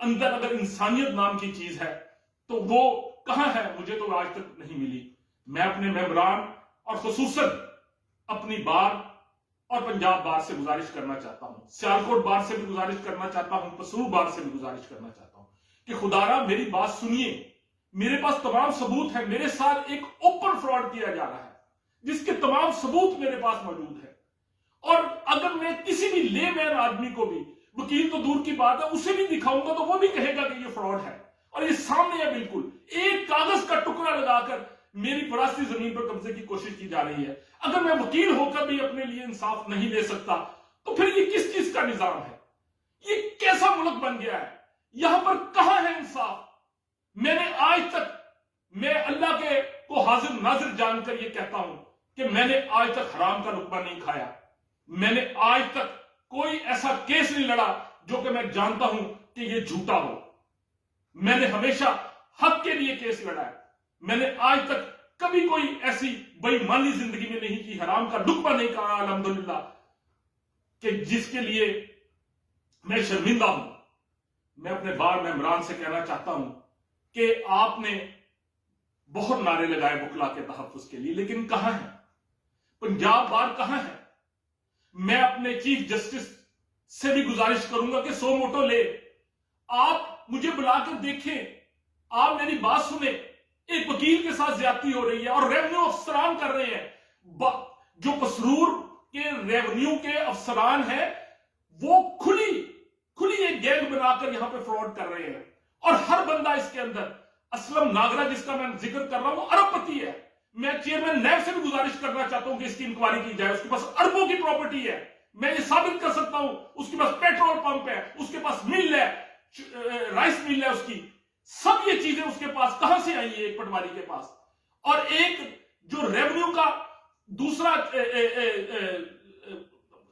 اندر اگر انسانیت نام کی چیز ہے تو وہ کہاں ہے؟ مجھے تو آج تک نہیں ملی۔ میں اپنے ممبران اور خصوصاً اپنی بار اور پنجاب بار سے گزارش کرنا چاہتا ہوں، سیالکوٹ بار سے بھی گزارش کرنا چاہتا ہوں، پسرور بار سے بھی گزارش کرنا چاہتا ہوں کہ خدارا میری بات سنیے۔ میرے پاس تمام ثبوت ہے، میرے ساتھ ایک اوپن فراڈ کیا جا رہا ہے جس کے تمام ثبوت میرے پاس موجود ہے، اور اگر میں کسی بھی لے مین آدمی کو بھی، وکیل تو دور کی بات ہے، اسے بھی دکھاؤں گا تو وہ بھی کہے گا کہ یہ فراڈ ہے، اور یہ سامنے ہے بالکل۔ ایک کاغذ کا ٹکڑا لگا کر میری وراثتی زمین پر قبضے کی کوشش کی جا رہی ہے۔ اگر میں وکیل ہو کر بھی اپنے لیے انصاف نہیں دے سکتا تو پھر یہ کس چیز کا نظام ہے؟ یہ کیسا ملک بن گیا ہے؟ یہاں پر کہاں ہے انصاف؟ میں نے آج تک، میں اللہ کے کو حاضر ناظر جان کر یہ کہتا ہوں کہ میں نے آج تک حرام کا لقمہ نہیں کھایا۔ میں نے آج تک کوئی ایسا کیس نہیں لڑا جو کہ میں جانتا ہوں کہ یہ جھوٹا ہو۔ میں نے ہمیشہ حق کے لیے کیس لڑا ہے۔ میں نے آج تک کبھی کوئی ایسی بے ایمانی زندگی میں نہیں کی، حرام کا لقمہ نہیں کھایا الحمدللہ، کہ جس کے لیے میں شرمندہ ہوں۔ میں اپنے بار ممبران سے کہنا چاہتا ہوں کہ آپ نے بہت نعرے لگائے وکلا کے تحفظ کے لیے، لیکن کہاں ہے پنجاب بار؟ کہاں ہے؟ میں اپنے چیف جسٹس سے بھی گزارش کروں گا کہ سو موٹو لے، آپ مجھے بلا کر دیکھیں، آپ میری بات سنیں۔ ایک وکیل کے ساتھ زیادتی ہو رہی ہے اور ریونیو افسران کر رہے ہیں، جو پسرور کے ریونیو کے افسران ہیں وہ کھلی ایک گینگ بنا کر یہاں پہ فراڈ کر رہے ہیں، اور ہر بندہ اس کے اندر، اسلم ناگرہ جس کا میں ذکر کر رہا ہوں وہ ارب پتی ہے۔ میں چیئرمین نیب سے بھی گزارش کرنا چاہتا ہوں کہ اس کی انکوائری کی جائے۔ اس کے پاس اربوں کی پراپرٹی ہے، میں یہ ثابت کر سکتا ہوں۔ اس کے پاس پیٹرول پمپ ہے، اس کے پاس مل ہے، رائس مل ہے اس کی، سب یہ چیزیں اس کے پاس کہاں سے آئی ہیں ایک پٹواری کے پاس؟ اور ایک جو ریونیو کا دوسرا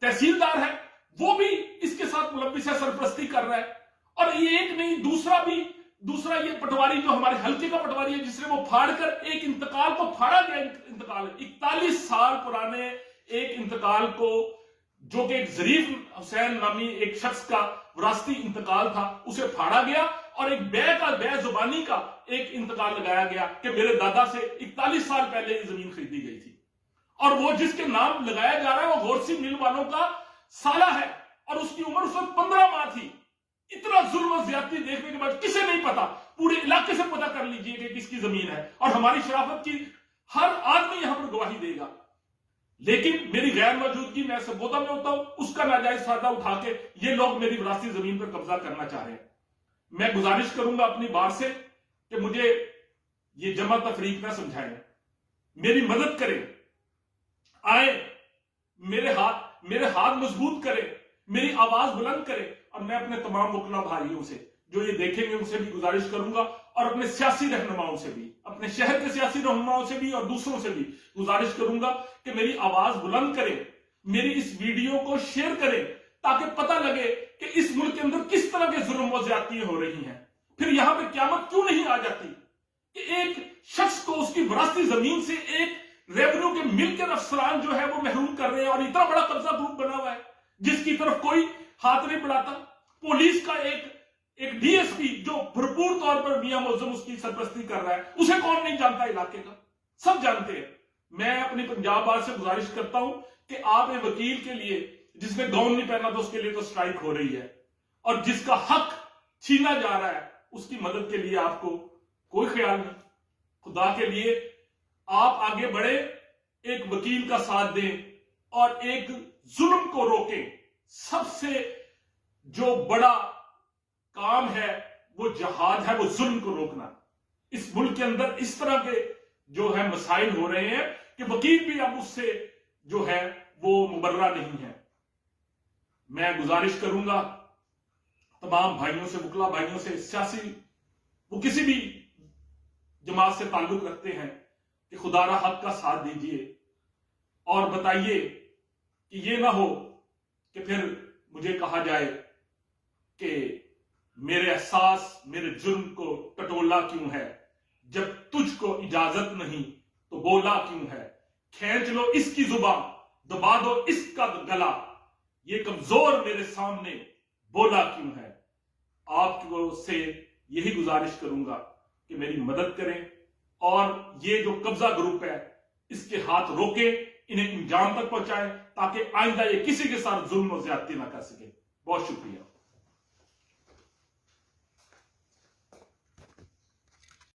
تحصیلدار ہے وہ بھی اس کے ساتھ ملوث ہے، سرپرستی کر رہا ہے۔ اور یہ ایک نہیں، دوسرا یہ پٹواری جو ہمارے حلقے کا پٹواری ہے، جس نے وہ پھاڑ کر ایک انتقال کو پھاڑا گیا، انتقال 41 سال پرانے ایک انتقال کو، جو کہ ایک ظریف حسین نامی ایک شخص کا وراثتی انتقال تھا، اسے پھاڑا گیا، اور ایک بے زبانی کا ایک انتقال لگایا گیا کہ میرے دادا سے 41 سال پہلے یہ زمین خریدی گئی تھی، اور وہ جس کے نام لگایا جا رہا ہے وہ غورسی مل والوں کا سالہ ہے، اور اس کی عمر اس وقت 15 ماہ تھی۔ اتنا ظلم و زیادتی دیکھنے کے بعد کسے نہیں پتا؟ پورے علاقے سے پتا کر لیجئے کہ کس کی زمین ہے، اور ہماری شرافت کی ہر آدمی یہاں پر گواہی دے گا۔ لیکن میری غیر موجودگی میں سرگودا میں ہوتا ہوں، اس کا ناجائز فائدہ اٹھا کے یہ لوگ میری وراثتی زمین پر قبضہ کرنا چاہ رہے ہیں۔ میں گزارش کروں گا اپنی بار سے کہ مجھے یہ جمع تفریق نہ سمجھائیں، میری مدد کریں، آئیں، میرے ہاتھ مضبوط کریں، میری آواز بلند کریں، اور میں اپنے تمام وکلا بھائیوں سے جو یہ دیکھیں گے ان سے بھی گزارش کروں گا، اور اپنے سیاسی رہنماؤں سے بھی، اپنے شہر کے سیاسی رہنماؤں سے بھی اور دوسروں سے بھی گزارش کروں گا کہ میری آواز بلند کریں، میری اس ویڈیو کو شیئر کریں، تاکہ پتہ لگے کہ اس ملک کے اندر کس طرح کے ظلم و زیادتیاں ہو رہی ہیں۔ پھر یہاں پہ قیامت کیوں نہیں آ جاتی کہ ایک شخص کو اس کی وراثتی زمین سے ایک ریونیو کے مل کے افسران جو ہے وہ محروم کر رہے ہیں، اور اتنا بڑا قبضہ گروپ بنا ہوا ہے جس کی طرف کوئی ہاتھ نہیں بڑھاتا۔ پولیس کا ایک ڈی ایس پی جو بھرپور طور پر میاں معظم اس کی سرپرستی کر رہا ہے، اسے کون نہیں جانتا علاقے کا؟ سب جانتے ہیں۔ میں اپنی پنجاب بار سے گزارش کرتا ہوں کہ آپ ایک وکیل کے لیے، جس نے گاؤن نہیں پہنا تو اس کے لیے تو سٹرائک ہو رہی ہے، اور جس کا حق چھینا جا رہا ہے اس کی مدد کے لیے آپ کو کوئی خیال نہیں۔ خدا کے لیے آپ آگے بڑھے، ایک وکیل کا ساتھ دیں اور ایک ظلم کو روکیں۔ سب سے جو بڑا کام ہے وہ جہاد ہے، وہ ظلم کو روکنا۔ اس ملک کے اندر اس طرح کے جو ہے مسائل ہو رہے ہیں کہ وکیل بھی اب اس سے جو ہے وہ مبرہ نہیں ہے۔ میں گزارش کروں گا تمام بھائیوں سے، وکلا بھائیوں سے، سیاسی وہ کسی بھی جماعت سے تعلق رکھتے ہیں، کہ خدا را حق کا ساتھ دیجئے اور بتائیے کہ یہ نہ ہو کہ پھر مجھے کہا جائے کہ میرے احساس، میرے جرم کو ٹٹولا کیوں ہے، جب تجھ کو اجازت نہیں تو بولا کیوں ہے، کھینچ لو اس کی زبان، دبا دو اس کا گلا، یہ کمزور میرے سامنے بولا کیوں ہے۔ آپ کو سے یہی گزارش کروں گا کہ میری مدد کریں اور یہ جو قبضہ گروپ ہے اس کے ہاتھ روکے، انہیں انجام تک پہنچائے تاکہ آئندہ یہ کسی کے ساتھ ظلم و زیادتی نہ کر سکے۔ بہت شکریہ۔